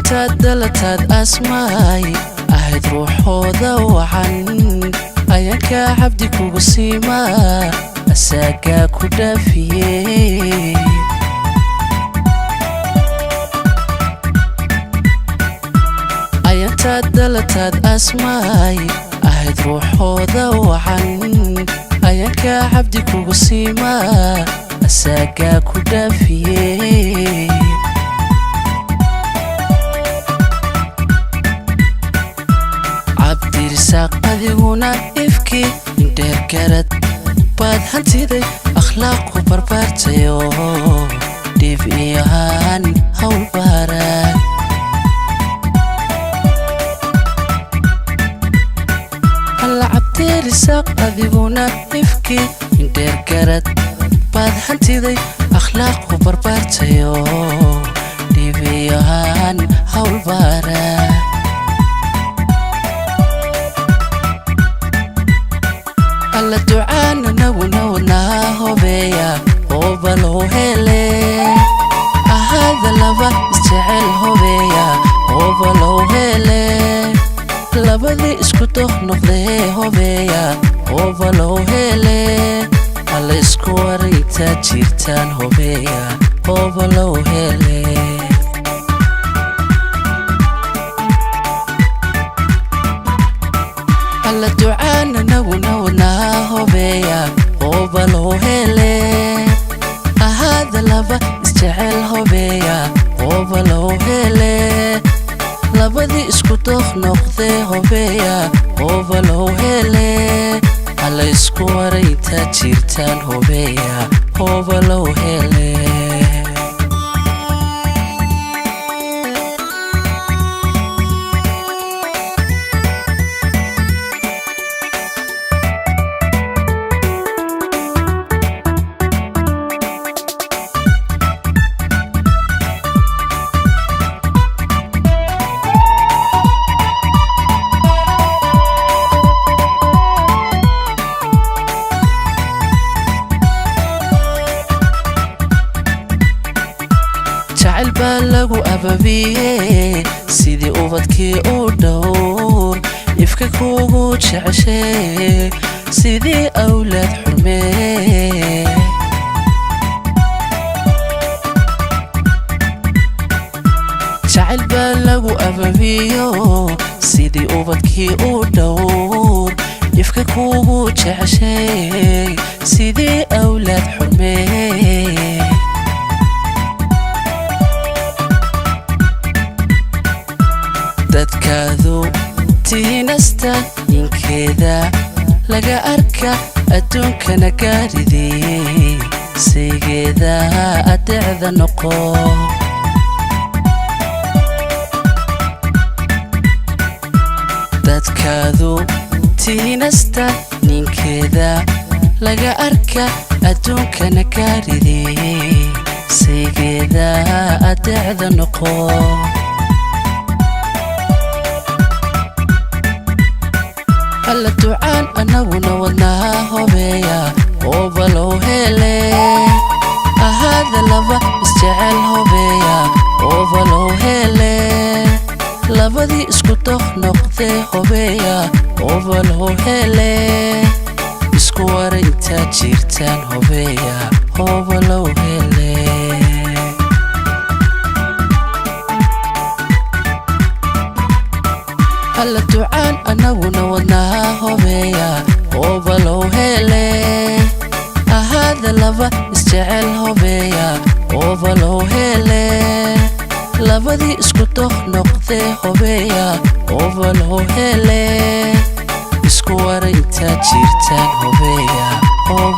ayantaad dalataad asmaay ahayd ruuxooda wacan ayankaa cabdi kugu siimaa asaagaa ku dhaafiyey ayantaad dalataad asmaay ahayd ruuxooda wacan ayankaa cabdi kugu siimaa asaagaa ku dhaafiyey Abdirisaq adiguna ifki indheer garad baad hantiday akhlaaqu barbaartayo dhib iyo haan hawl baaraad alla Abdirisaq adiguna ifki indheer garad baad hantiday akhlaaqu barbaartayo dhib iyo haan hawl baaraad alla ducaana nawna hobeya oo hele ahaada laba jecel hobeya oo hele labadii isku doq noqdee hobeya oo hele alla isku wareegta jirtaan hobeya oo hele alla ducaana nawna hobeya oo hele ahaada laba jecel hobeya oo hele labadii isku doq noqdee hobeya oo hele alla isku wareegta jirtaan hobeya oo hele jacayl baa lagu ababiyey sidii ubadkii u dhowr ifka kugu jeceshay sidii awlaad xurmee jacayl baa lagu ababiyo sidii ubadkii u dhowr ifka kugu jeceshay sidii awlaad xurmee dadkaadu tiinasta inkeeda laga arka adduunkana gaaridey saygeeda adeecda noqo dadkaadu tiinasta ninkeeda laga arka adduunkana gaaridey saygeeda adeecda noqo alla ducaan anaguna wadnaa hobeya oo hele ahaada laba isjecel hobeya oo hele labadii isku doq noqdee hobeya oo hele isku wareegta jirtaan hobeya oo hele alla ducaan anaguna wadnaa hobeya oo hele ahaada laba isjecel hobeya oo hele labadii isku doq noqdee hobeya oo hele isku wareegta jirtaan hobeya oo